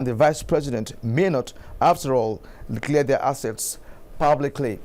the vice president may not, after all, declare their assets publicly.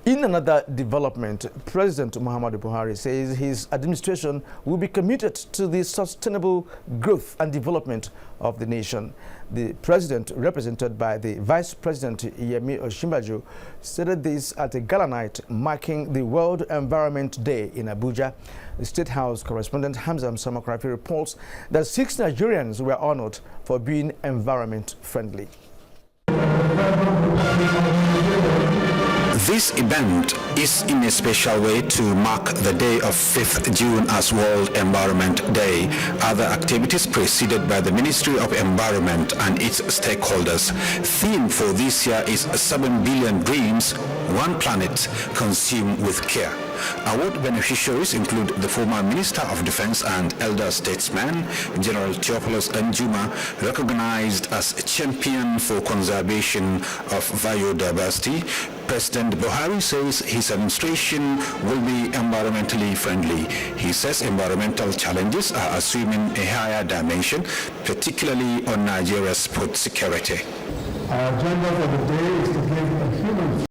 In another development, President Muhammadu Buhari says his administration will be committed to the sustainable growth and development of the nation. The president, represented by the vice president Yemi Osinbajo, stated this at a gala night marking the World Environment Day in Abuja. The State House correspondent Hamza Msamakrafi reports that 6 Nigerians were honored for being environment friendly. This event is in a special way to mark the day of 5th June as World Environment Day. Other activities preceded by the Ministry of Environment and its stakeholders. Theme for this year is 7 billion dreams, one planet, consumed with care. Award beneficiaries include the former Minister of Defense and elder statesman, General Theophilus Njuma, recognized as a champion for conservation of biodiversity. President Buhari says his administration will be environmentally friendly. He says environmental challenges are assuming a higher dimension, particularly on Nigeria's food security. Our agenda for the day is to give a human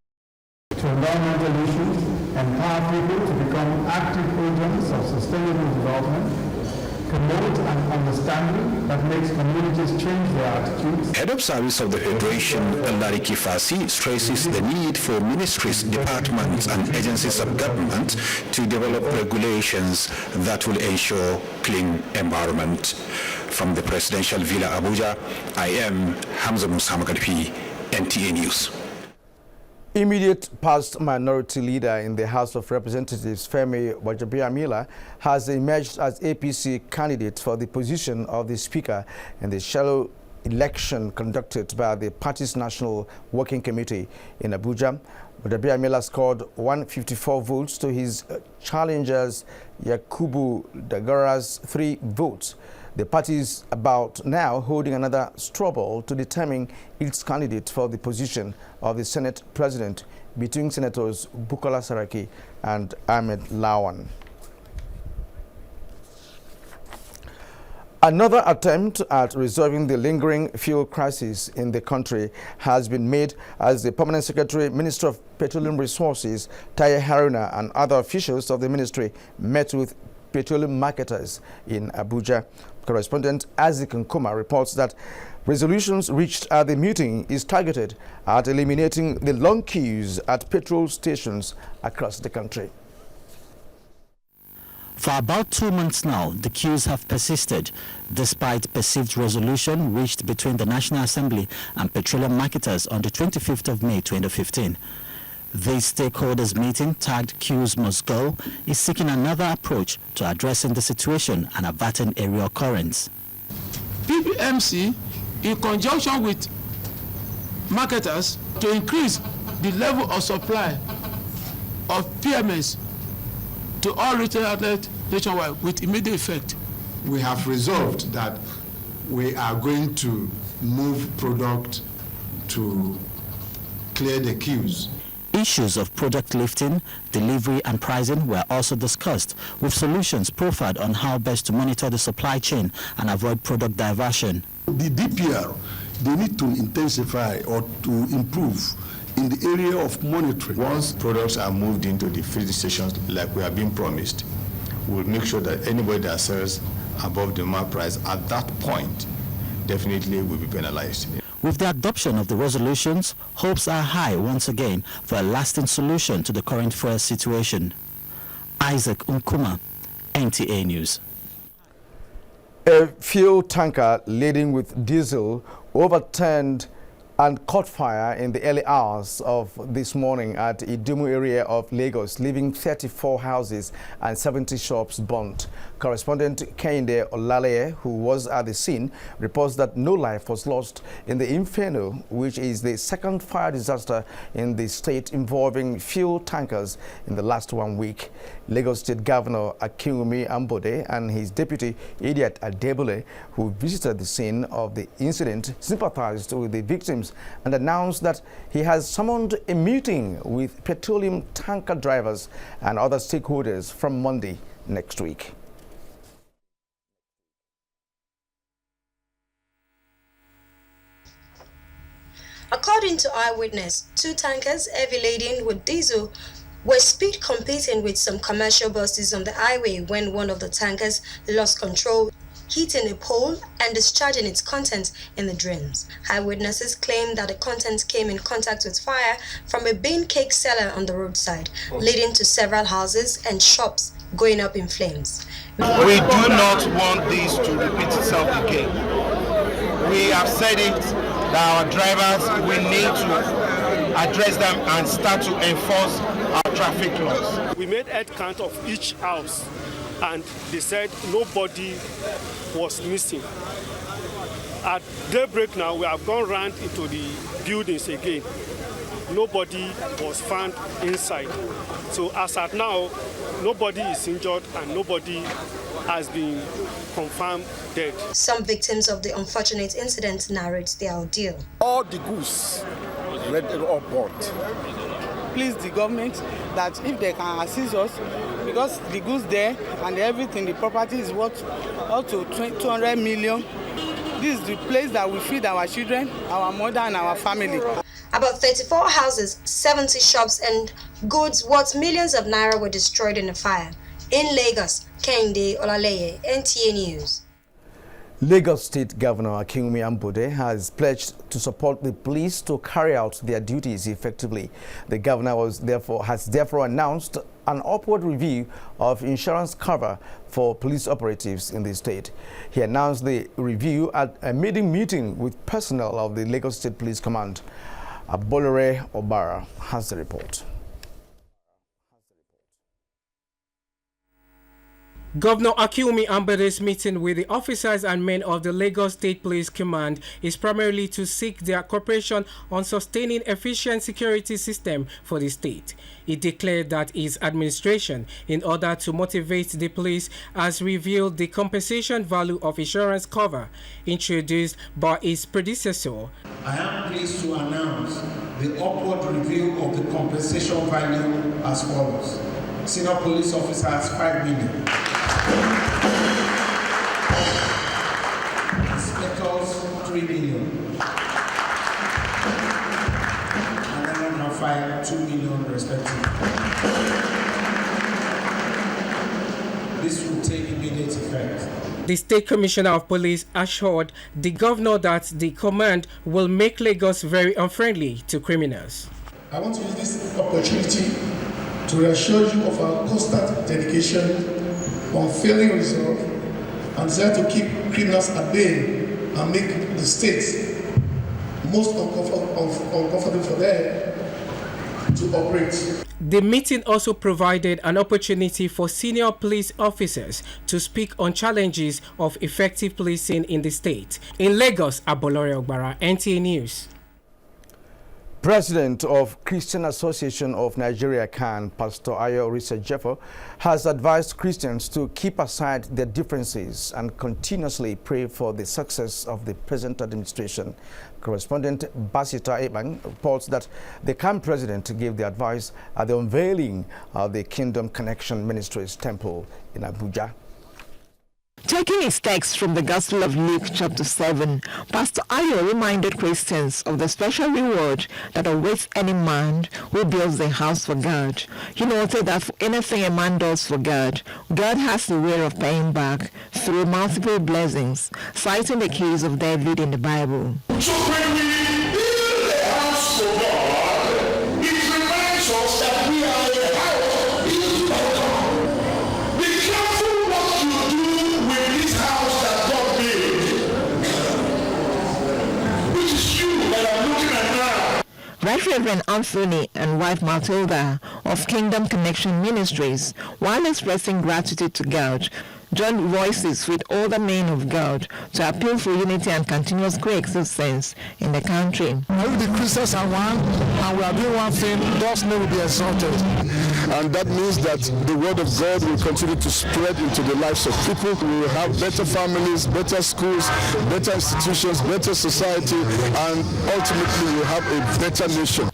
to environmental issues, empower people to become active agents of sustainable development, promote an understanding that makes communities change their attitudes. Head of Service of the Federation, Lariki Fasi, stresses the need for ministries, departments and agencies of government to develop regulations that will ensure clean environment. From the Presidential Villa Abuja, I am Hamza Musamagalipi, NTA News. Immediate past minority leader in the House of Representatives, Femi Gbajabiamila, has emerged as APC candidate for the position of the Speaker in the shallow election conducted by the party's National Working Committee in Abuja. Gbajabiamila scored 154 votes to his challenger's Yakubu Dagara's 3 votes. The party is about now holding another straw poll to determine its candidate for the position of the Senate President between Senators Bukola Saraki and Ahmed Lawan. Another attempt at resolving the lingering fuel crisis in the country has been made as the Permanent Secretary, Minister of Petroleum Resources, Taye Haruna, and other officials of the ministry met with petroleum marketers in Abuja. Correspondent Isaac Nkuma reports that resolutions reached at the meeting is targeted at eliminating the long queues at petrol stations across the country. For about 2 months now, the queues have persisted, despite perceived resolution reached between the National Assembly and petroleum marketers on the 25th of May 2015. This stakeholders meeting, tagged Queues Must Go, is seeking another approach to addressing the situation and averting a reoccurrence. PPMC, in conjunction with marketers, to increase the level of supply of PMS to all retail outlets nationwide with immediate effect. We have resolved that we are going to move product to clear the queues. Issues of product lifting, delivery and pricing were also discussed, with solutions profiled on how best to monitor the supply chain and avoid product diversion. The DPR, they need to intensify or to improve in the area of monitoring. Once products are moved into the filling stations like we have been promised, we'll make sure that anybody that sells above the market price at that point definitely will be penalized. With the adoption of the resolutions, hopes are high once again for a lasting solution to the current fuel situation. Isaac Nkuma, NTA News. A fuel tanker laden with diesel overturned and caught fire in the early hours of this morning at Idumu area of Lagos, leaving 34 houses and 70 shops burnt. Correspondent Kehinde Olaleye, who was at the scene, reports that no life was lost in the Inferno, which is the second fire disaster in the state involving fuel tankers in the last 1 week. Lagos State Governor Akinwumi Ambode and his deputy Idiat Adebule, who visited the scene of the incident, sympathized with the victims and announced that he has summoned a meeting with petroleum tanker drivers and other stakeholders from Monday next week. According to eyewitness, 2 tankers heavy laden with diesel were speed competing with some commercial buses on the highway when one of the tankers lost control, hitting a pole and discharging its contents in the drains. Eyewitnesses claim that the contents came in contact with fire from a bean cake seller on the roadside, leading to several houses and shops going up in flames. We do not want this to repeat itself again. We have said it that our drivers, we need to address them and start to enforce our traffic laws. We made head count of each house and they said nobody was missing. At daybreak now, we have gone round into the buildings again. Nobody was found inside. So as at now, nobody is injured and nobody has been confirmed dead. Some victims of the unfortunate incident narrate their ordeal. All the goods ready or bought. Please the government that if they can assist us, because the goods there and everything, the property is worth up to 200 million. This is the place that we feed our children, our mother and our family. About 34 houses, 70 shops and goods worth millions of naira were destroyed in the fire. In Lagos, Kehinde Olaleye, NTA News. Lagos State Governor Akinwumi Ambode has pledged to support the police to carry out their duties effectively. The governor has therefore announced an upward review of insurance cover for police operatives in the state. He announced the review at a meeting with personnel of the Lagos State Police Command. Abolore Obara has the report. Governor Akinwumi Ambode's meeting with the officers and men of the Lagos State Police Command is primarily to seek their cooperation on sustaining efficient security system for the state. He declared that his administration, in order to motivate the police, has revealed the compensation value of insurance cover introduced by his predecessor. I am pleased to announce the upward review of the compensation value as follows. Senior police officers 5 million. Inspectors 3 million. And then on fire 2 million respectively. This will take immediate effect. The State Commissioner of Police assured the governor that the command will make Lagos very unfriendly to criminals. I want to use this opportunity to reassure you of our constant dedication, unfailing resolve, and desire to keep criminals at bay and make the state most uncomfortable for them to operate. The meeting also provided an opportunity for senior police officers to speak on challenges of effective policing in the state. In Lagos, Abolore Ogbara, NTA News. President of Christian Association of Nigeria, CAN, Pastor Ayo Risa-Jeffo, has advised Christians to keep aside their differences and continuously pray for the success of the present administration. Correspondent Basita Ebang reports that the CAN president gave the advice at the unveiling of the Kingdom Connection Ministries Temple in Abuja. Taking his text from the Gospel of Luke chapter 7, Pastor Ayo reminded Christians of the special reward that awaits any man who builds a house for God. He noted that for anything a man does for God, God has the way of paying back through multiple blessings, citing the case of David in the Bible. So when we build a house for God, it reminds us that we are a house built by God. Be careful what you do with this house that God built, which is you that are looking at now. Right Reverend Anthony and wife Matilda of Kingdom Connection Ministries, while expressing gratitude to God, joined voices with all the men of God to appeal for unity and continuous coexistence in the country. If the Christians are one and we are doing one thing, God's name will be exalted. And that means that the word of God will continue to spread into the lives of people. We will have better families, better schools, better institutions, better society, and ultimately we will have a better nation.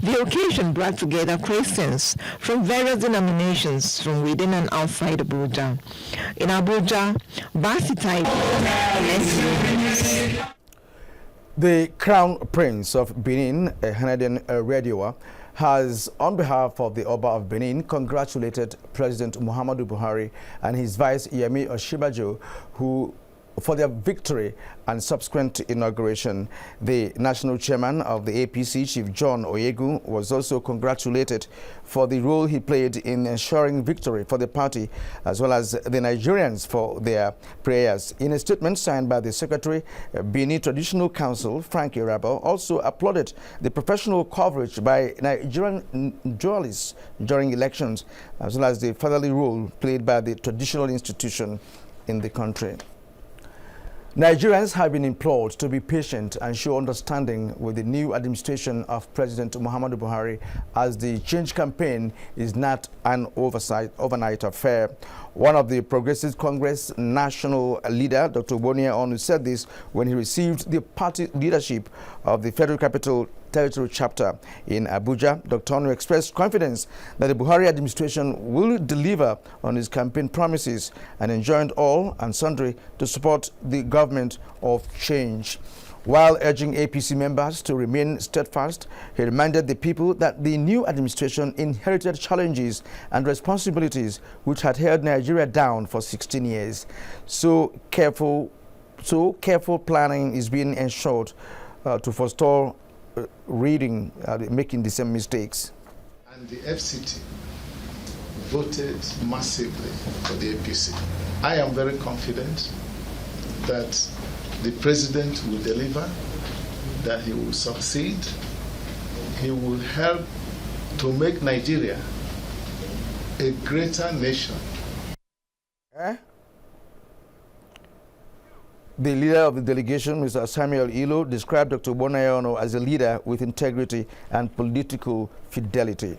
The occasion brought together Christians from various denominations from within and outside Abuja. In Abuja, Basitai. The Crown Prince of Benin, Canadian radioer, has, on behalf of the Oba of Benin, congratulated President Muhammadu Buhari and his vice Yemi Osinbajo, who for their victory and subsequent inauguration. The national chairman of the APC, Chief John Oyegu, was also congratulated for the role he played in ensuring victory for the party, as well as the Nigerians for their prayers. In a statement signed by the Secretary, Benin Traditional Council, Frank Irabo, also applauded the professional coverage by Nigerian journalists during elections, as well as the fatherly role played by the traditional institution in the country. Nigerians have been implored to be patient and show understanding with the new administration of President Muhammadu Buhari, as the change campaign is not an overnight affair. One of the Progressive Congress national leader, Dr. Bonia Onu, said this when he received the party leadership of the Federal Capital Territory chapter in Abuja. Dr. Onu expressed confidence that the Buhari administration will deliver on his campaign promises and enjoined all and sundry to support the government of change. While urging APC members to remain steadfast, he reminded the people that the new administration inherited challenges and responsibilities which had held Nigeria down for 16 years. So careful planning is being ensured to forestall making the same mistakes. And the FCT voted massively for the APC. I am very confident that the president will deliver, that he will succeed, he will help to make Nigeria a greater nation. The leader of the delegation, Mr. Samuel Ilo, described Dr. Bonayono as a leader with integrity and political fidelity.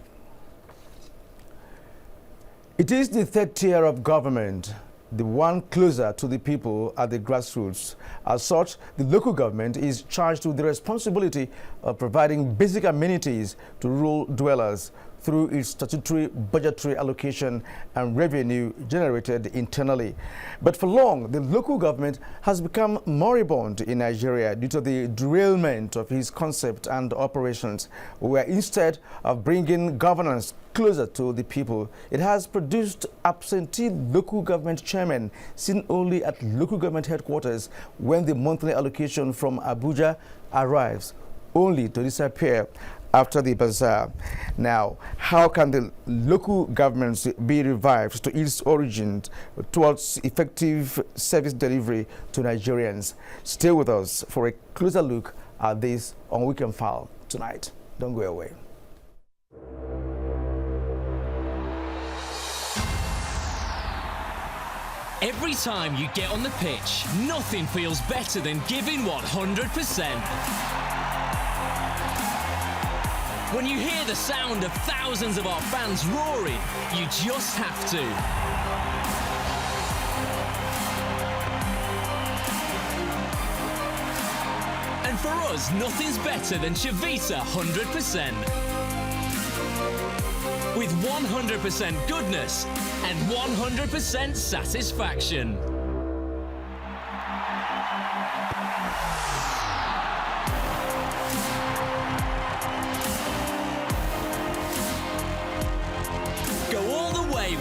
It is the third tier of government, the one closer to the people at the grassroots. As such, the local government is charged with the responsibility of providing basic amenities to rural dwellers through its statutory budgetary allocation and revenue generated internally. But for long, the local government has become moribund in Nigeria due to the derailment of its concept and operations, where instead of bringing governance closer to the people, it has produced absentee local government chairmen seen only at local government headquarters when the monthly allocation from Abuja arrives, only to disappear after the bazaar. Now, how can the local governments be revived to its origins towards effective service delivery to Nigerians? Stay with us for a closer look at this on Weekend File tonight. Don't go away. Every time you get on the pitch, nothing feels better than giving 100%. When you hear the sound of thousands of our fans roaring, you just have to. And for us, nothing's better than Chivita 100%. With 100% goodness and 100% satisfaction.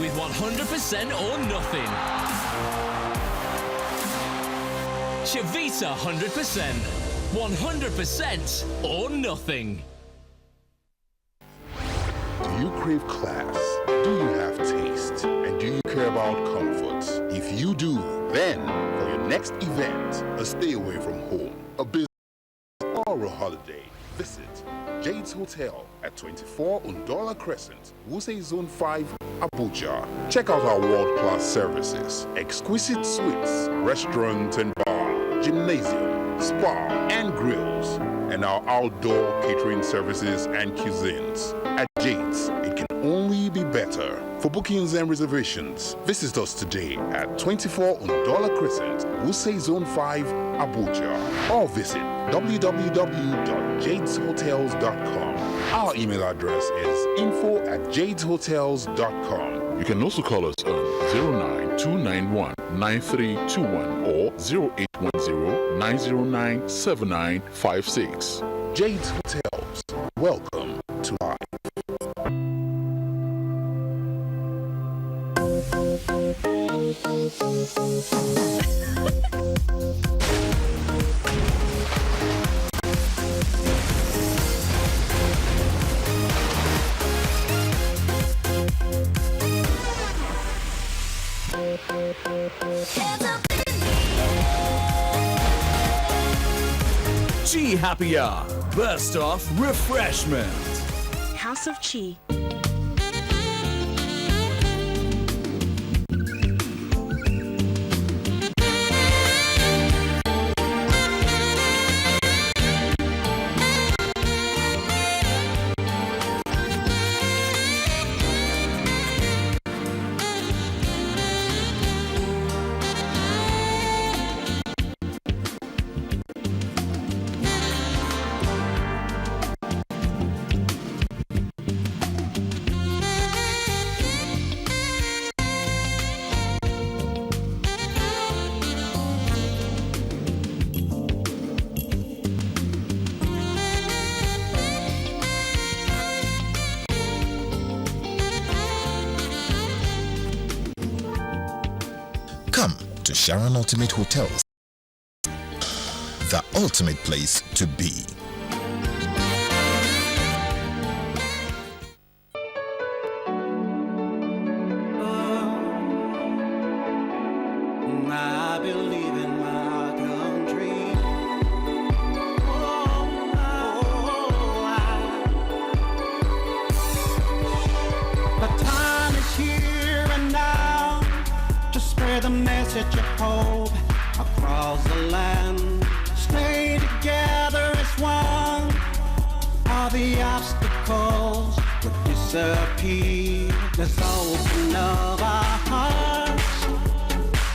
With 100% or nothing. Chivita 100%. 100% or nothing. Do you crave class? Do you have taste? And do you care about comfort? If you do, then for your next event, a stay away from home, a business or a holiday, visit Jade's Hotel at 24 Undola Crescent, Wuse Zone 5, Abuja. Check out our world-class services, exquisite suites, restaurant and bar, gymnasium, spa and grills, and our outdoor catering services and cuisines. At Jade's, it can only be better. For bookings and reservations, visit us today at 24 Undola Crescent, Wuse Zone 5, Abuja, or visit www.jadeshotels.com. Our email address is info@jadeshotels.com. You can also call us on 09291-9321 or 0810-909-7956. Jade's Hotels. Welcome to life. Chi Happy Hour. Burst off refreshment. House of Chi. Come to Sharon Ultimate Hotels, the ultimate place to be. I believe in my country. The time is here and now to spread the message of hope across the land. Stay together as one. All the obstacles will disappear. Let's open up our hearts.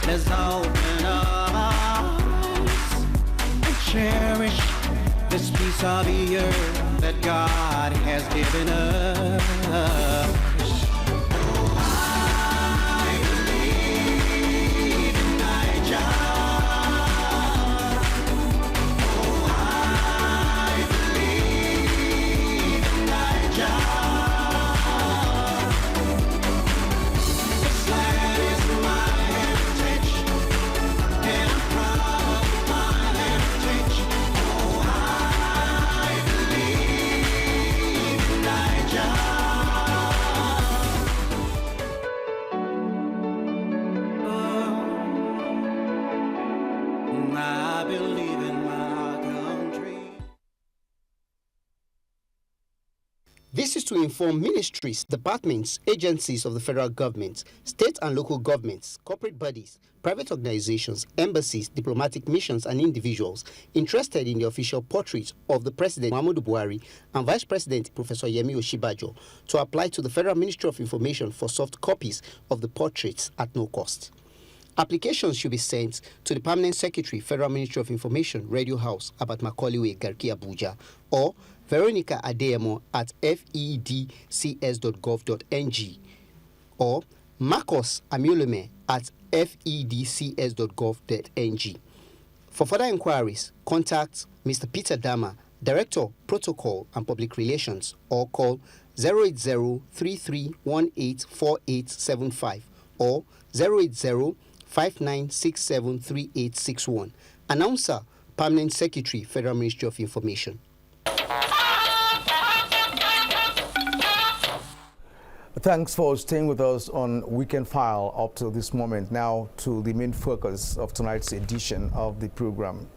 Let's open up our eyes and cherish this piece of the earth that God has given us. I believe in my country. This is to inform ministries, departments, agencies of the federal government, state and local governments, corporate bodies, private organizations, embassies, diplomatic missions, and individuals interested in the official portrait of the President Muhammadu Buhari and Vice President Professor Yemi Osinbajo to apply to the Federal Ministry of Information for soft copies of the portraits at no cost. Applications should be sent to the Permanent Secretary, Federal Ministry of Information, Radio House, Abat Macaulay Way, Garki, Abuja, or Veronica Adeyemo at fedcs.gov.ng, or Marcos Amiolume at fedcs.gov.ng. For further inquiries, contact Mr. Peter Dama, Director, Protocol and Public Relations, or call 080-3318-4875 or 080-5967-3861. Announcer, Permanent Secretary, Federal Ministry of Information. Thanks for staying with us on Weekend File up to this moment. Now to the main focus of tonight's edition of the program.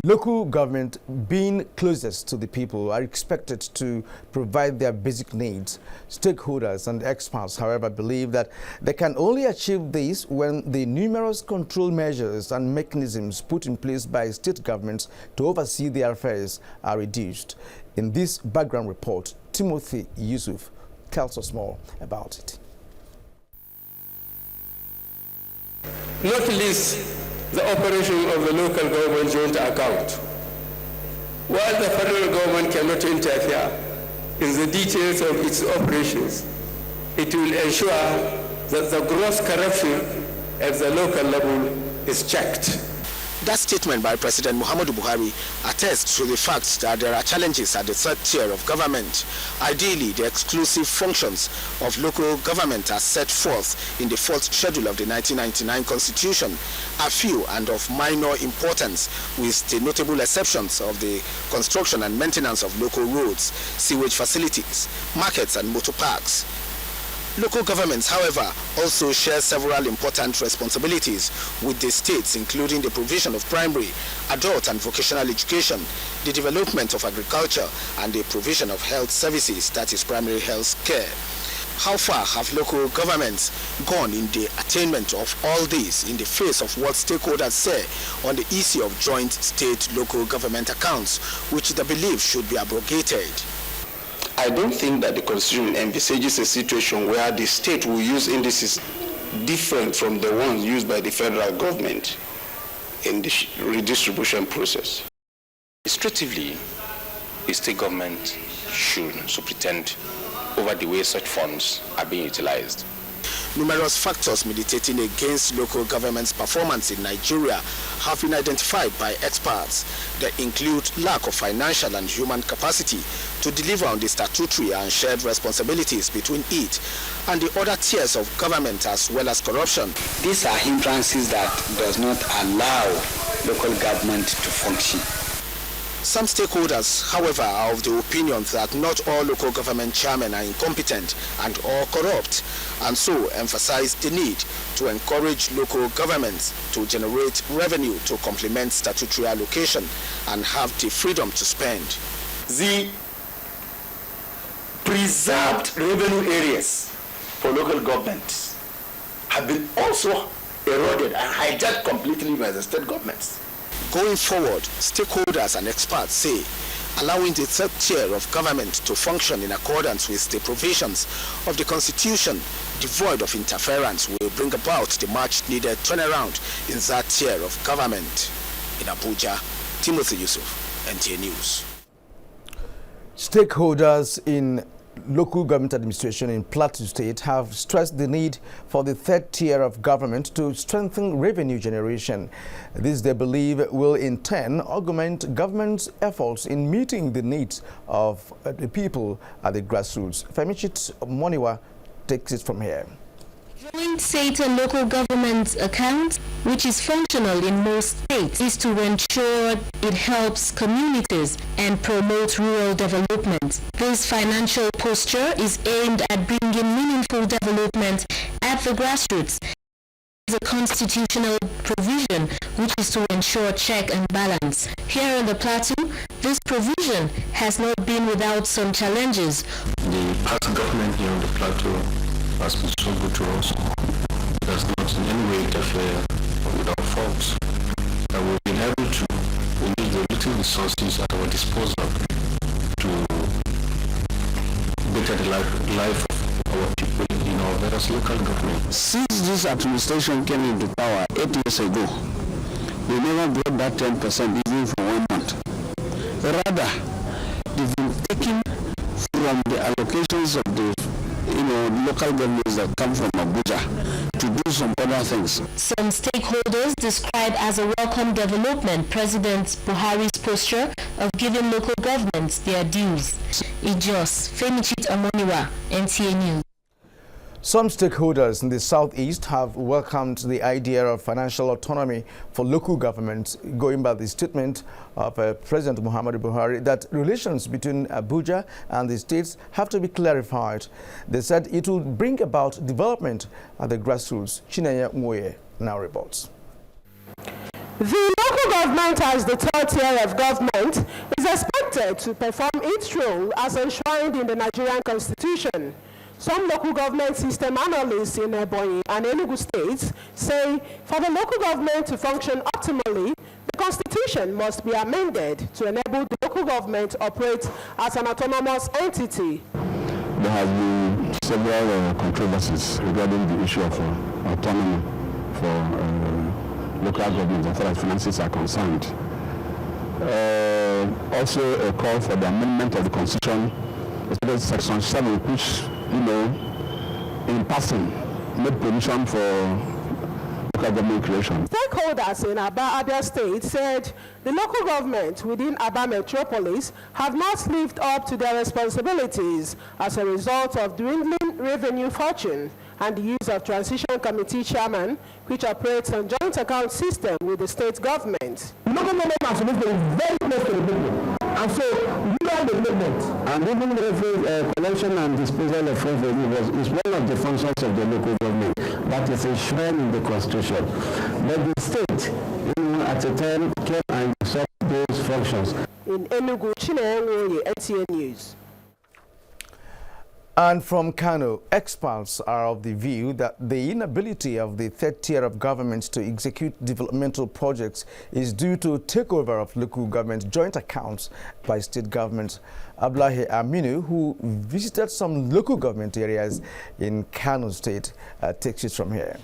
Local government, being closest to the people, are expected to provide their basic needs. Stakeholders and experts, however, believe that they can only achieve this when the numerous control measures and mechanisms put in place by state governments to oversee their affairs are reduced. In this background report, Timothy Yusuf tells us more about it. Not least, the operation of the local government joint account. While the federal government cannot interfere in the details of its operations, it will ensure that the gross corruption at the local level is checked. That statement by President Muhammadu Buhari attests to the fact that there are challenges at the third tier of government. Ideally, the exclusive functions of local government as set forth in the fourth schedule of the 1999 Constitution are few and of minor importance, with the notable exceptions of the construction and maintenance of local roads, sewage facilities, markets and motor parks. Local governments, however, also share several important responsibilities with the states, including the provision of primary, adult and vocational education, the development of agriculture, and the provision of health services, that is primary health care. How far have local governments gone in the attainment of all this in the face of what stakeholders say on the issue of joint state-local government accounts, which they believe should be abrogated? I don't think that the Constitution envisages a situation where the state will use indices different from the ones used by the federal government in the redistribution process. Administratively, the state government should superintend over the way such funds are being utilized. Numerous factors militating against local government's performance in Nigeria have been identified by experts. They include lack of financial and human capacity to deliver on the statutory and shared responsibilities between it and the other tiers of government, as well as corruption. These are hindrances that does not allow local government to function. Some stakeholders, however, are of the opinion that not all local government chairmen are incompetent and or corrupt, and so emphasize the need to encourage local governments to generate revenue to complement statutory allocation and have the freedom to spend. The preserved revenue areas for local governments have been also eroded and hijacked completely by the state governments. Going forward, stakeholders and experts say allowing the third tier of government to function in accordance with the provisions of the Constitution, devoid of interference, will bring about the much-needed turnaround in that tier of government. In Abuja, Timothy Yusuf, NTA News. Stakeholders in local government administration in Plateau State have stressed the need for the third tier of government to strengthen revenue generation. This, they believe, will in turn augment government's efforts in meeting the needs of the people at the grassroots. Femichit Moniwa takes it from here. Joint state and local government account, which is functional in most states, is to ensure it helps communities and promote rural development. This financial posture is aimed at bringing meaningful development at the grassroots. It's a constitutional provision which is to ensure check and balance. Here in the Plateau, this provision has not been without some challenges. The past government here on the Plateau has been so good to us. It has not in any way interfered with our faults. And we've been able to use the little resources at our disposal to better the life of our people in our various local governments. Since this administration came into power 8 years ago, we never brought that 10% even for 1 month. Rather, they've been taking from the allocations of the local governments that come from Abuja to do some other things. Some stakeholders describe as a welcome development President Buhari's posture of giving local governments their dues. Ijos, Femichit Amoniwa, NTA News. Some stakeholders in the southeast have welcomed the idea of financial autonomy for local governments, going by the statement of President Muhammadu Buhari that relations between Abuja and the states have to be clarified. They said it will bring about development at the grassroots. Chinaya Nwoye now reports. The local government as the third tier of government is expected to perform its role as enshrined in the Nigerian Constitution. Some local government system analysts in Ebonyi and Enugu states say for the local government to function optimally, the Constitution must be amended to enable the local government to operate as an autonomous entity. There have been several controversies regarding the issue of autonomy for local governments as far as finances are concerned. Also a call for the amendment of the Constitution, especially Section 7, which in passing, made provision for local government creation. Stakeholders in Abia State said the local government within Aba Metropolis have not lived up to their responsibilities as a result of dwindling revenue fortune and the use of transition committee chairman, which operates on joint account system with the state government. Local government has been very close to the people, and so rural development and even revenue collection and disposal of revenue is one of the functions of the local government that is enshrined in the constitution. But the state, at a time, came and usurped those functions. In Enugu, Chinenwoye, NTA News. And from Kano, experts are of the view that the inability of the third tier of governments to execute developmental projects is due to takeover of local government joint accounts by state governments. Abdullahi Aminu, who visited some local government areas in Kano State, takes it from here.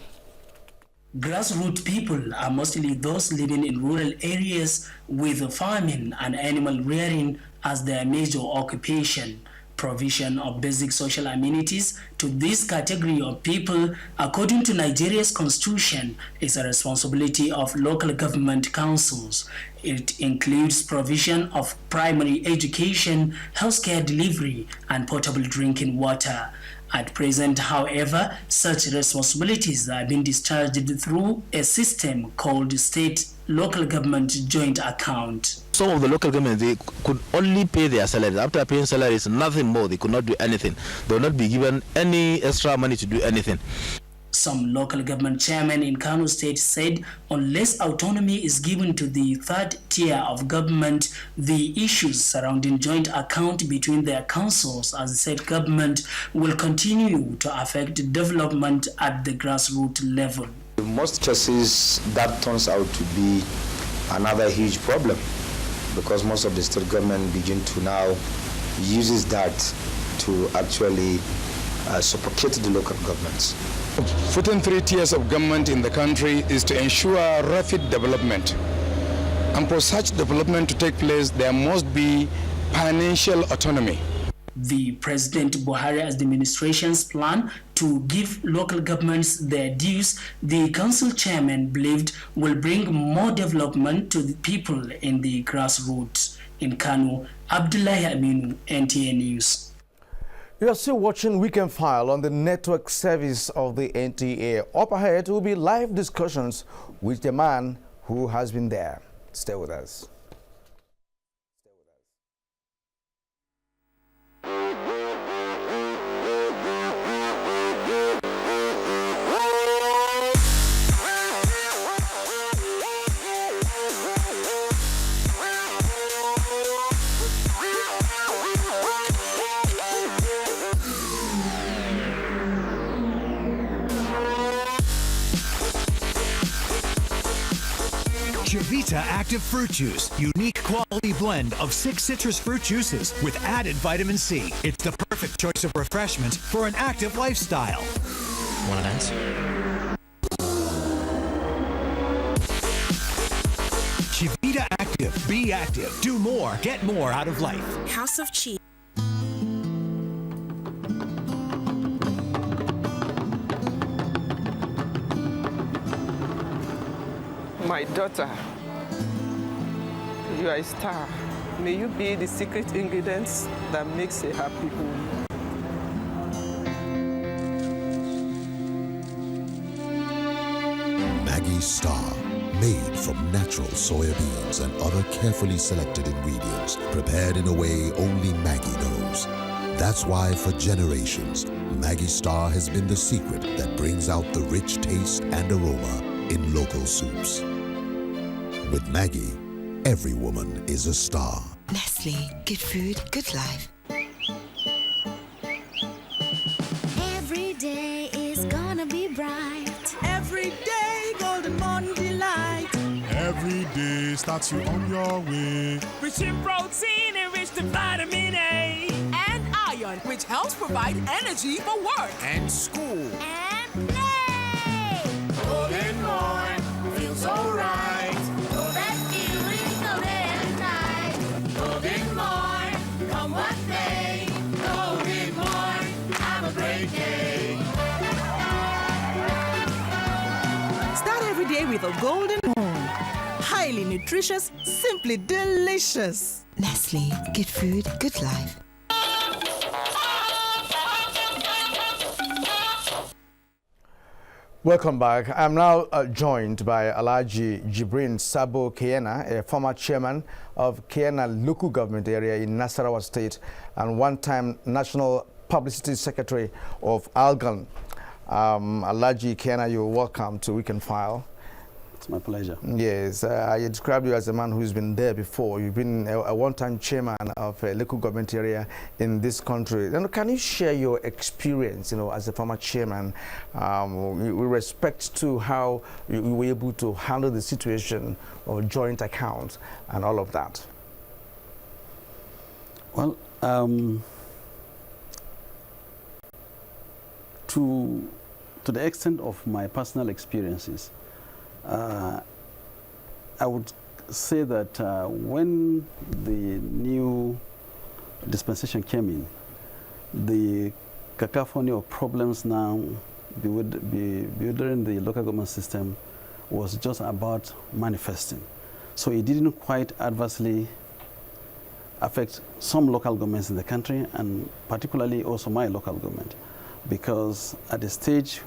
Grassroots people are mostly those living in rural areas with farming and animal rearing as their major occupation. Provision of basic social amenities to this category of people, according to Nigeria's constitution, is a responsibility of local government councils. It includes provision of primary education, healthcare delivery, and potable drinking water. At present, however, such responsibilities are being discharged through a system called State Local Government Joint Account. Some of the local governments, they could only pay their salaries. After paying salaries, nothing more. They could not do anything. They will not be given any extra money to do anything. Some local government chairmen in Kano State said unless autonomy is given to the third tier of government, the issues surrounding joint account between their councils as the state government will continue to affect development at the grassroots level. In most cases, that turns out to be another huge problem because most of the state government begin to now uses that to actually supplicate the local governments. Putting three tiers of government in the country is to ensure rapid development. And for such development to take place, there must be financial autonomy. The President Buhari administration's plan to give local governments their dues, the council chairman believed will bring more development to the people in the grassroots. In Kano, Abdullahi Aminu, NTA News. You are still watching Weekend File on the network service of the NTA. Up ahead will be live discussions with the man who has been there. Stay with us. Chivita Active Fruit Juice, unique quality blend of 6 citrus fruit juices with added vitamin C. It's the perfect choice of refreshment for an active lifestyle. Want to dance? Chivita Active. Be active. Do more. Get more out of life. House of Chi. My daughter, you are a star. May you be the secret ingredients that makes a happy home. Maggi Star, made from natural soya beans and other carefully selected ingredients, prepared in a way only Maggi knows. That's why for generations, Maggi Star has been the secret that brings out the rich taste and aroma in local soups. With Maggi, every woman is a star. Nestle, good food, good life. Every day is gonna be bright. Every day, golden morning delight. Every day starts you on your way. Rich in protein and rich in vitamin A. And iron, which helps provide energy for work and school. And play. Golden morn feels so right. Oh, that feeling golden night. Golden morn, come what may. Golden morn, have a great day. with a golden moon. Highly nutritious, simply delicious. Nestle, good food, good life. Welcome back. I'm now joined by Alhaji Jibrin Sabo Keyena, a former chairman of Keyena local government area in Nasarawa State and one-time national publicity secretary of Algan. Alhaji Keyena, you're welcome to Weekend File. It's my pleasure. Yes, I described you as a man who's been there before. You've been a one-time chairman of a local government area in this country. And can you share your experience, as a former chairman, with respect to how you were able to handle the situation of joint accounts and all of that? Well, to the extent of my personal experiences, I would say that when the new dispensation came in, the cacophony of problems now bewildering the local government system was just about manifesting. So it didn't quite adversely affect some local governments in the country, and particularly also my local government, because at the stage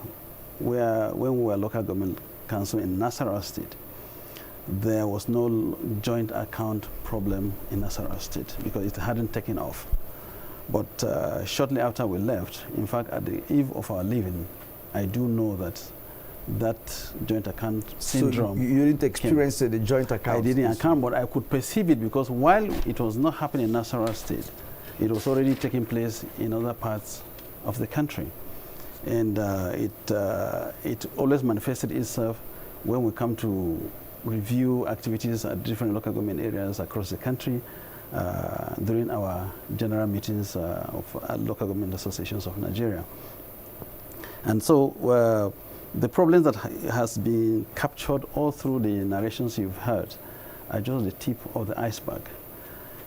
when we were local government council in Nasarawa State, there was no joint account problem in Nasarawa State because it hadn't taken off. But shortly after we left, in fact, at the eve of our leaving, I do know that joint account syndrome. So you didn't experience the joint account? I didn't account, but I could perceive it because while it was not happening in Nasarawa State, it was already taking place in other parts of the country. And it always manifested itself when we come to review activities at different local government areas across the country during our general meetings of local government associations of Nigeria. And so the problems that has been captured all through the narrations you've heard are just the tip of the iceberg.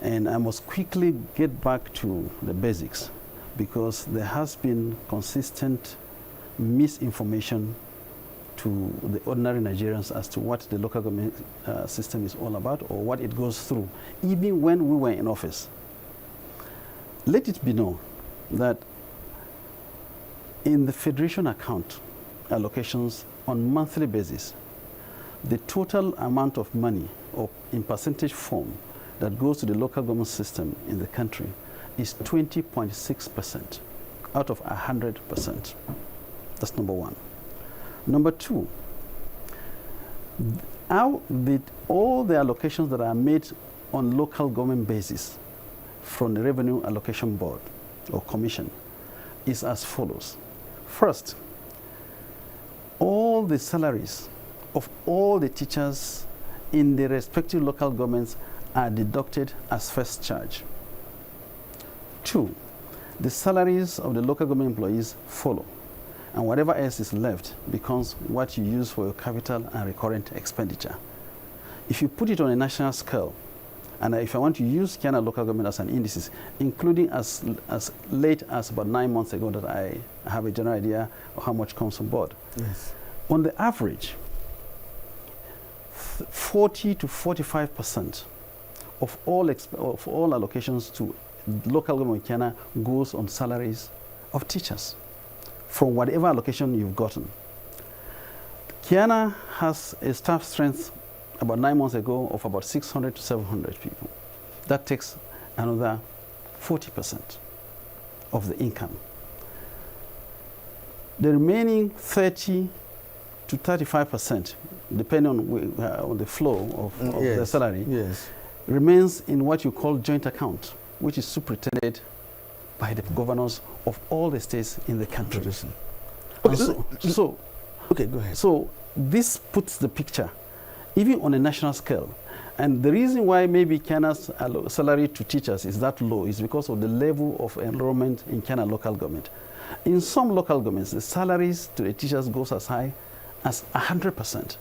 And I must quickly get back to the basics, because there has been consistent misinformation to the ordinary Nigerians as to what the local government system is all about or what it goes through, even when we were in office. Let it be known that in the federation account allocations on monthly basis, the total amount of money or in percentage form that goes to the local government system in the country is 20.6% out of 100%. That's number one. Number two, all the allocations that are made on local government basis from the Revenue Allocation Board or Commission is as follows. First, all the salaries of all the teachers in the respective local governments are deducted as first charge. Two, the salaries of the local government employees follow, and whatever else is left becomes what you use for your capital and recurrent expenditure. If you put it on a national scale, and if I want to use Keyena local government as an indices, including as late as about 9 months ago that I have a general idea of how much comes on board. Yes. On the average, 40 to 45% of all allocations to local government Keyena goes on salaries of teachers from whatever allocation you've gotten. Keyena has a staff strength about 9 months ago of about 600 to 700 people. That takes another 40% of the income. The remaining 30 to 35%, depending on the flow of yes. the salary, yes. remains in what you call joint account, which is superintended by the governors of all the states in the country. Okay, go ahead. So this puts the picture, even on a national scale. And the reason why maybe Keyena's salary to teachers is that low is because of the level of enrollment in Keyena local government. In some local governments, the salaries to the teachers goes as high as 100%.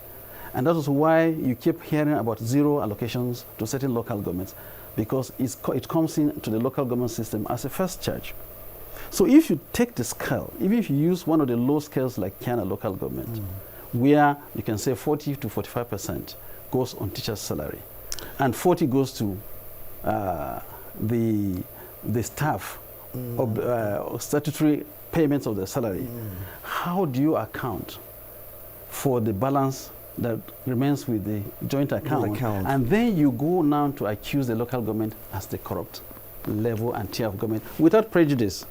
And that is why you keep hearing about zero allocations to certain local governments, because it comes into the local government system as a first charge. So if you take the scale, even if you use one of the low scales like Keyena local government, where you can say 40 to 45% goes on teacher's salary, and 40 goes to the staff of statutory payments of the salary. How do you account for the balance that remains with the joint account? And then you go now to accuse the local government as the corrupt level and tier of government without prejudice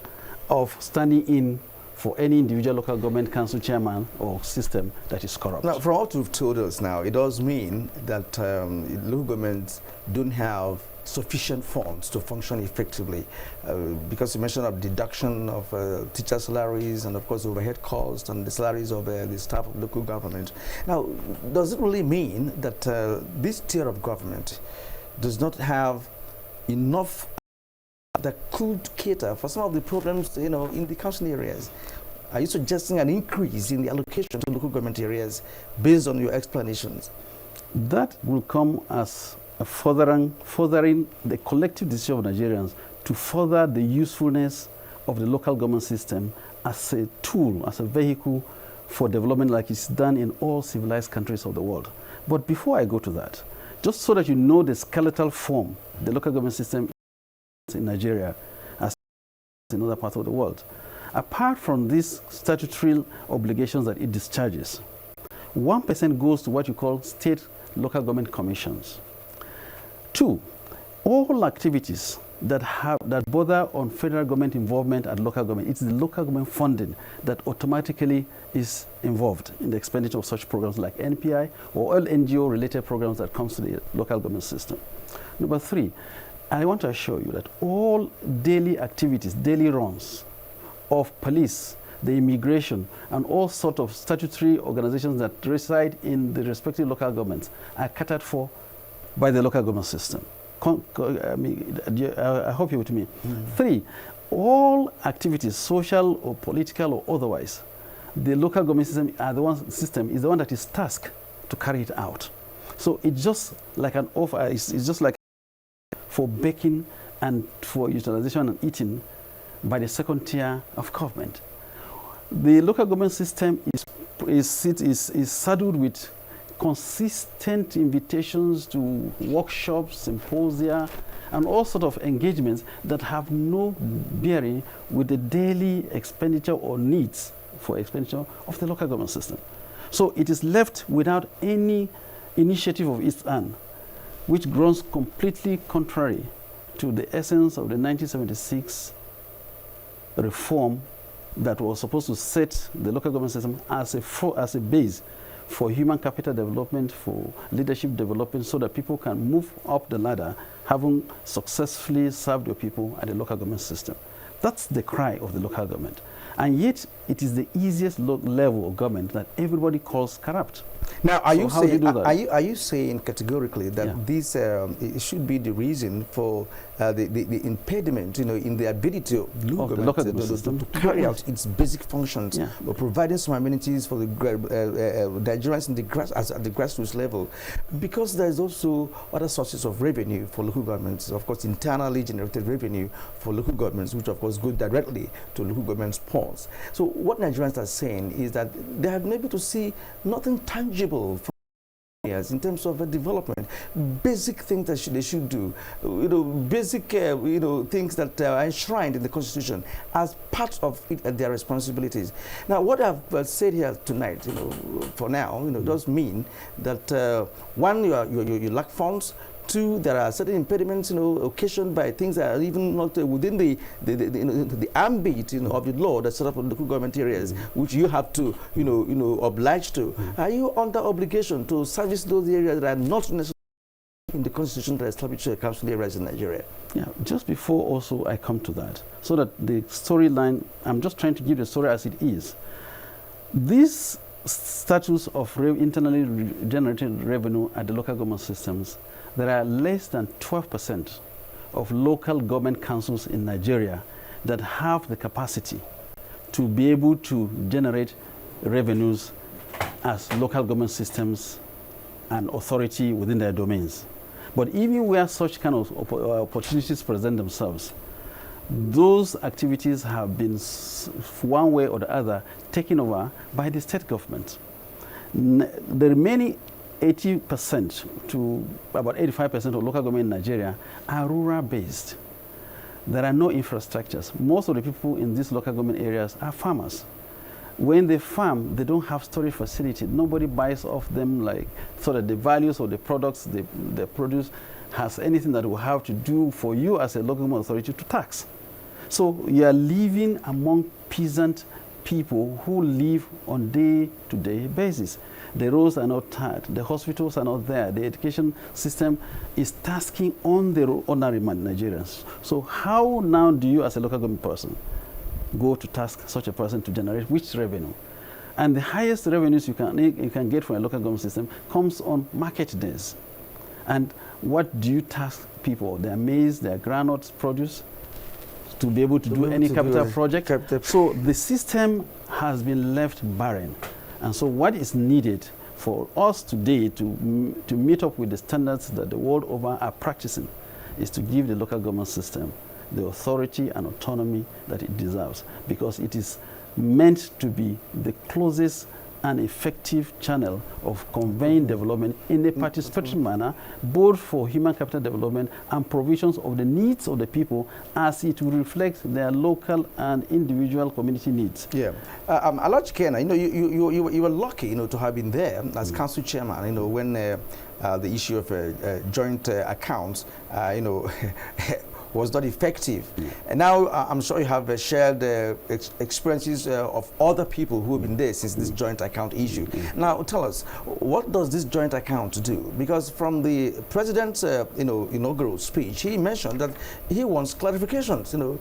of standing in for any individual local government council chairman or system that is corrupt. Now, from what you've told us now, it does mean that local governments don't have sufficient funds to function effectively, because you mentioned a deduction of teacher salaries and of course overhead costs and the salaries of the staff of local government. Now, does it really mean that this tier of government does not have enough that could cater for some of the problems, you know, in the council areas? Are you suggesting an increase in the allocation to local government areas based on your explanations? That will come as a furthering the collective decision of Nigerians to further the usefulness of the local government system as a tool, as a vehicle for development, like it's done in all civilized countries of the world. But before I go to that, just so that you know the skeletal form the local government system in Nigeria as in other parts of the world, apart from these statutory obligations that it discharges, 1% goes to what you call state local government commissions. 2, all activities that border on federal government involvement at local government, it's the local government funding that automatically is involved in the expenditure of such programs like NPI or all NGO-related programs that comes to the local government system. Number 3, I want to assure you that all daily activities, daily runs of police, the immigration, and all sorts of statutory organizations that reside in the respective local governments are catered for by the local government system. I hope you're with me. 3, all activities, social or political or otherwise, the local government system is the one that is tasked to carry it out. So it's just like an offer. It's just like for baking and for utilization and eating by the second tier of government. The local government system is saddled with consistent invitations to workshops, symposia, and all sorts of engagements that have no bearing with the daily expenditure or needs for expenditure of the local government system. So it is left without any initiative of its own, which grows completely contrary to the essence of the 1976 reform that was supposed to set the local government system as a base for human capital development, for leadership development, so that people can move up the ladder, having successfully served your people at the local government system. That's the cry of the local government. And yet, it is the easiest level of government that everybody calls corrupt. Now, are you saying categorically that this it should be the reason for the impediment, you know, in the ability of the local government system to carry out its basic functions of providing some amenities for the Nigerians in at the grassroots level? Because there is also other sources of revenue for local governments, of course, internally generated revenue for local governments, which of course go directly to local government's pulse. So what Nigerians are saying is that they have been able to see nothing tangible from in terms of development, basic things that they should do, you know, basic things that are enshrined in the Constitution as part of their responsibilities. Now, what I've said here tonight, you know, for now, you know, does mean that one, you lack funds. 2, there are certain impediments, you know, occasioned by things that are even not within the ambit, you know, of the law that's set up in local government areas, which you have to, oblige to. Are you under obligation to service those areas that are not necessarily in the Constitution that establishes council areas in Nigeria? Yeah, just before also I come to that, so that the storyline, I'm just trying to give the story as it is. This status of internally generated revenue at the local government systems, there are less than 12% of local government councils in Nigeria that have the capacity to be able to generate revenues as local government systems and authority within their domains. But even where such kind of opportunities present themselves, those activities have been one way or the other taken over by the state government. The remaining 80% to about 85% of local government in Nigeria are rural-based. There are no infrastructures. Most of the people in these local government areas are farmers. When they farm, they don't have storage facility. Nobody buys off them, like, so that the values of the products they produce has anything that will have to do for you as a local government authority to tax. So you are living among peasant people who live on day-to-day basis. The roads are not tarred, the hospitals are not there, the education system is tasking on the ordinary Nigerians. So how now do you, as a local government person, go to task such a person to generate which revenue? And the highest revenues you can get from a local government system comes on market days. And what do you task people? Their maize, their groundnuts produce to be able to do any capital project. So the system has been left barren. And so what is needed for us today to meet up with the standards that the world over are practicing is to give the local government system the authority and autonomy that it deserves, because it is meant to be the closest and effective channel of conveying development in a participatory manner, both for human capital development and provisions of the needs of the people as it will reflect their local and individual community needs. Yeah. Alhaji Kena, you were lucky, to have been there as council chairman, when the issue of joint accounts, was not effective. And now I'm sure you have shared experiences of other people who have been there since this joint account issue. Now tell us, what does this joint account do? Because from the president's inaugural speech, he mentioned that he wants clarifications,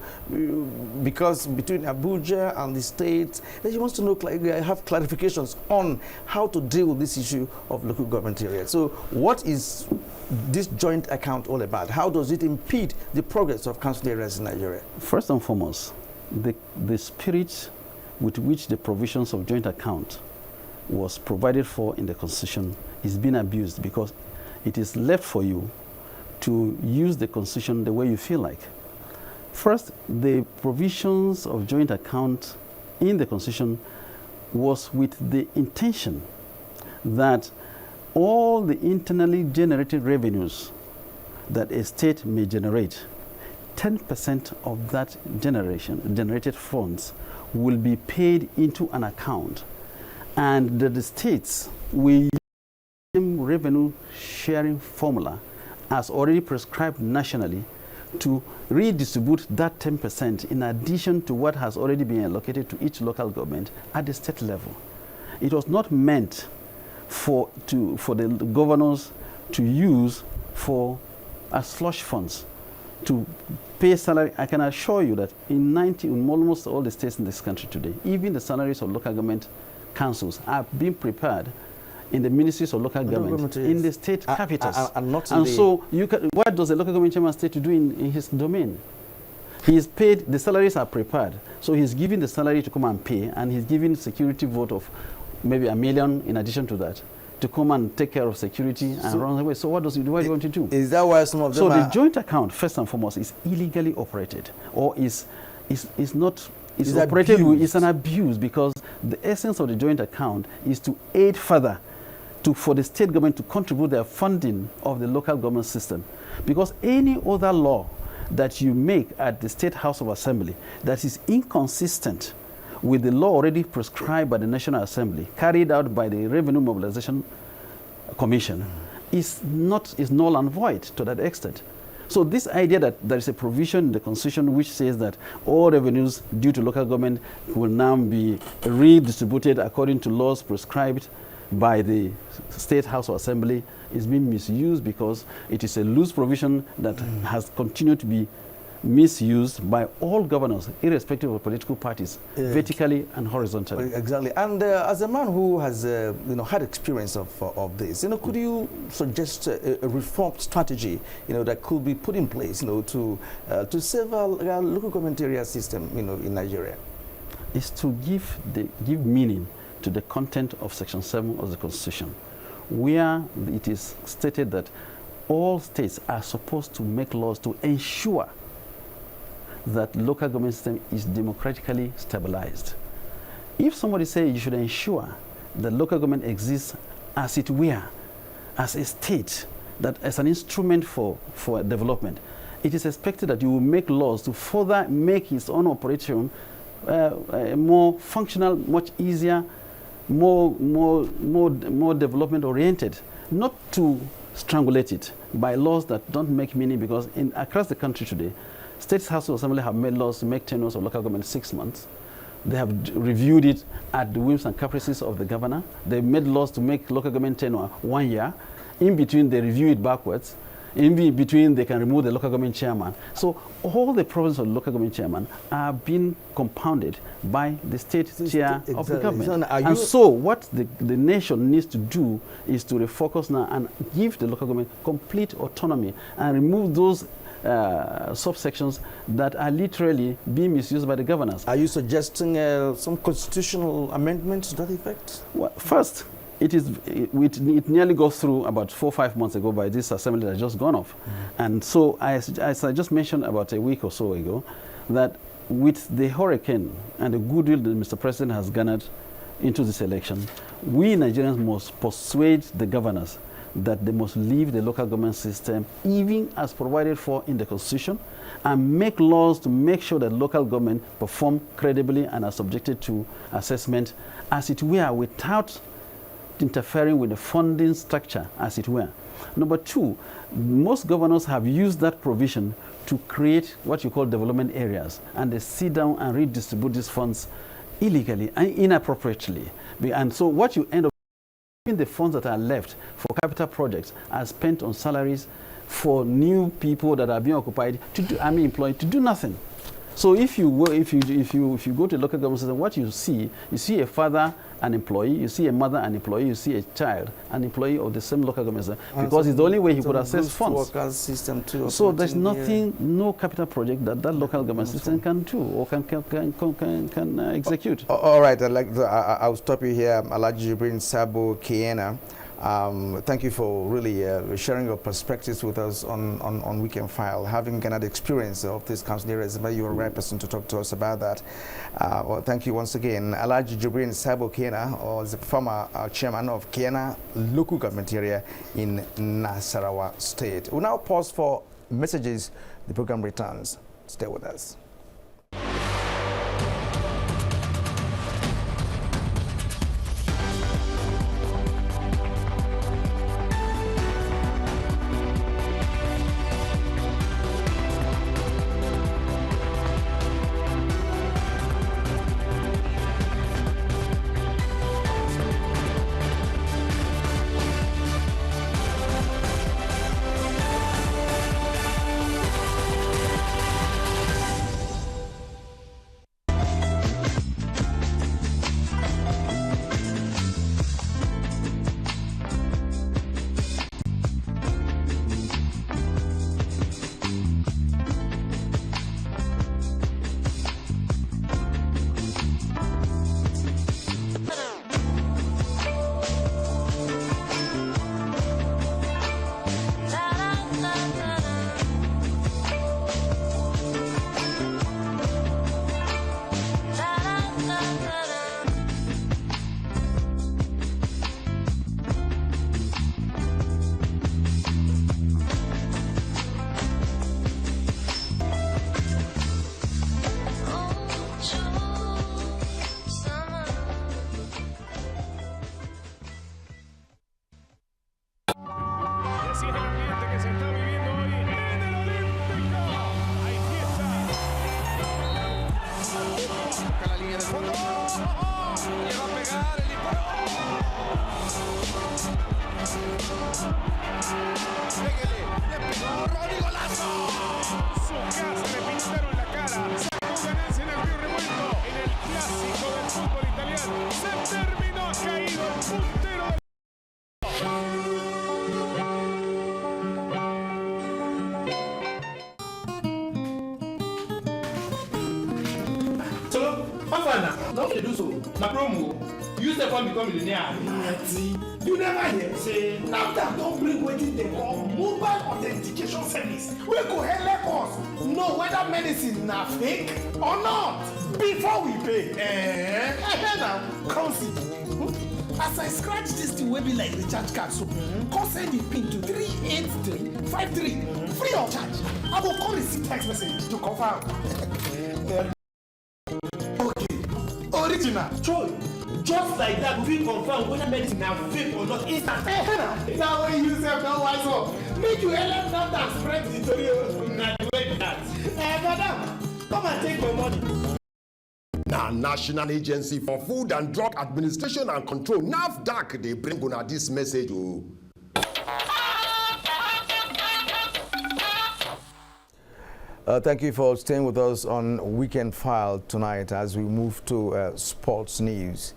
because between Abuja and the state, that he wants to know, have clarifications on how to deal with this issue of local government areas. So what is this joint account all about? How does it impede the progress of council areas in Nigeria? First and foremost, the spirit with which the provisions of joint account was provided for in the Constitution is being abused, because it is left for you to use the Constitution the way you feel like. First, the provisions of joint account in the Constitution was with the intention that all the internally generated revenues that a state may generate, 10% of that generated funds will be paid into an account, and that the states will use the revenue sharing formula as already prescribed nationally to redistribute that 10% in addition to what has already been allocated to each local government at the state level. It was not meant for the governors to use as slush funds to pay salary. I can assure you that in almost all the states in this country today, even the salaries of local government councils are being prepared in the ministries of local government in the state capitals. And so what does the local government chairman state to do in his domain? He is paid, the salaries are prepared, so he's giving the salary to come and pay, and he's giving security vote of maybe $1 million in addition to that to come and take care of security and run away. So what do you want to do? Is that why some of them the joint account, first and foremost, is illegally operated, or is operated with, it's an abuse, because the essence of the joint account is to aid further for the state government to contribute their funding of the local government system. Because any other law that you make at the State House of Assembly that is inconsistent with the law already prescribed by the National Assembly, carried out by the Revenue Mobilization Commission, is null and void to that extent. So this idea that there is a provision in the Constitution which says that all revenues due to local government will now be redistributed according to laws prescribed by the State House of Assembly is being misused, because it is a loose provision that has continued to be misused by all governors, irrespective of political parties, vertically and horizontally. Exactly. And as a man who has had experience of this, could you suggest a reform strategy that could be put in place to save our local government area system in Nigeria? Is to give meaning to the content of Section 7 of the Constitution, where it is stated that all states are supposed to make laws to ensure that local government system is democratically stabilized. If somebody says you should ensure the local government exists as it were, as a state, that as an instrument for development. It is expected that you will make laws to further make its own operation more functional, much easier, more development oriented, not to strangulate it by laws that don't make meaning, because across the country today, State House of Assembly have made laws to make tenures of local government 6 months. They have reviewed it at the whims and caprices of the governor. They made laws to make local government tenure 1 year. In between, they review it backwards. In between, they can remove the local government chairman. So all the problems of the local government chairman are being compounded by the state chair of the government. And so what the nation needs to do is to refocus now and give the local government complete autonomy and remove those subsections that are literally being misused by the governors. Are you suggesting some constitutional amendments to that effect? Well, first, it nearly got through about 4 or 5 months ago by this assembly that has just gone off. And so, as I just mentioned about a week or so ago, that with the hurricane and the goodwill that Mr. President has garnered into this election, we Nigerians must persuade the governors that they must leave the local government system, even as provided for in the Constitution, and make laws to make sure that local government perform credibly and are subjected to assessment, as it were, without interfering with the funding structure, as it were. Number two, most governors have used that provision to create what you call development areas, and they sit down and redistribute these funds illegally and inappropriately. And so what you end up, the funds that are left for capital projects are spent on salaries for new people that are being occupied to do, employed to do nothing. So if you go to local government system, what you see a father, an employee, you see a mother, an employee, you see a child, an employee of the same local government system, because it's the only way he could access funds. System too, so there's nothing, no capital project that local government system can do or can execute. All right, I'll stop you here, Alhaji Jibril Sabo Kiena. Thank you for really sharing your perspectives with us on Weekend File. Having garnered experience of this council areas, you are the right person to talk to us about that. Well, thank you once again. Alhaji Jibril Sabo Kiena, or the former chairman of Kiena local government area in Nasarawa State. We'll now pause for messages. The program returns. Stay with us. Don't you do so? Na promo. You step on become millionaire. You never hear say NAFDAC don't bring wetin they call mobile authentication service. We go help us know whether medicine na fake or not before we pay. Now come see. As I scratch this thing will be like recharge card, so come send the pin to 38353 free of charge. I will call receive text message to confirm. Okay, original. Troy, just like that, we confirm whether medicine now fake or not. Instant. Now when you say no wise up, make you elect not and spread the story na the way that. Madam, come and take your money. Now, National Agency for Food and Drug Administration and Control, NAFDAC, they bring on this message. Oh. Thank you for staying with us on Weekend File tonight as we move to sports news.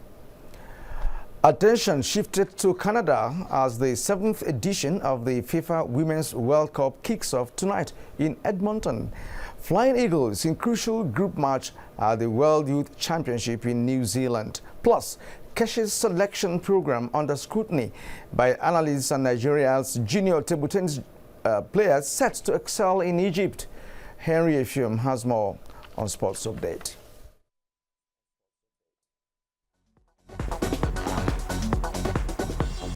Attention shifted to Canada as the 7th edition of the FIFA Women's World Cup kicks off tonight in Edmonton. Flying Eagles in crucial group match at the World Youth Championship in New Zealand. Plus, Keshe's selection program under scrutiny by analysts and Nigeria's junior table tennis players set to excel in Egypt. Henry Efium has more on Sports Update.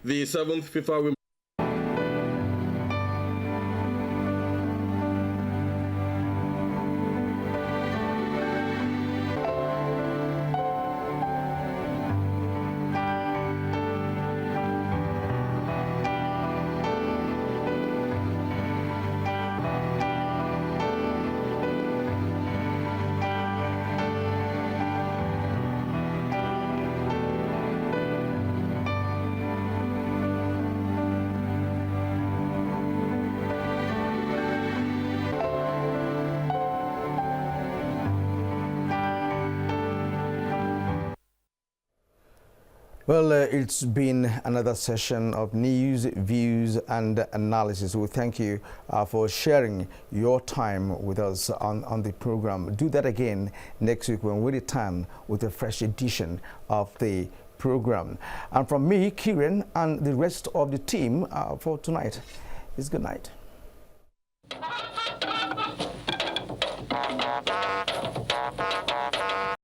The 7th FIFA Women's Well, it's been another session of news, views, and analysis. We thank you for sharing your time with us on the program. Do that again next week when we return with a fresh edition of the program. And from me, Kieran, and the rest of the team for tonight, is good night.